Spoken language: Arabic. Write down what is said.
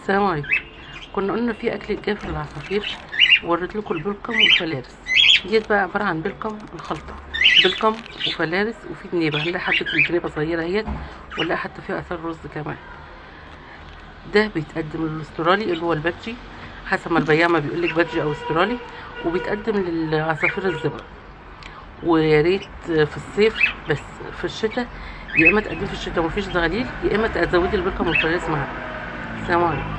السلام عليكم. كنا قلنا في اكل جاف للعصافير، ووريت لكم البلقم والفلارس. ديت بقى عباره عن بلقم الخلطه، بلقم وفلارس وفي جنيبه. هنلاقي حبه الجنيبه صغيره اهيت، ونلاقي حتى فيها اثار رز كمان. ده بيتقدم للاسترالي اللي هو البادجي، حسب ما البياع ما بيقول لك بادجي او استرالي، وبيتقدم للعصافير الزبر. ويا ريت في الصيف، بس في الشتاء يا اما تقدمي في الشتاء ومفيش زغاليل، يا اما تزودي البلقم والفلارس معاها. السلام عليكم.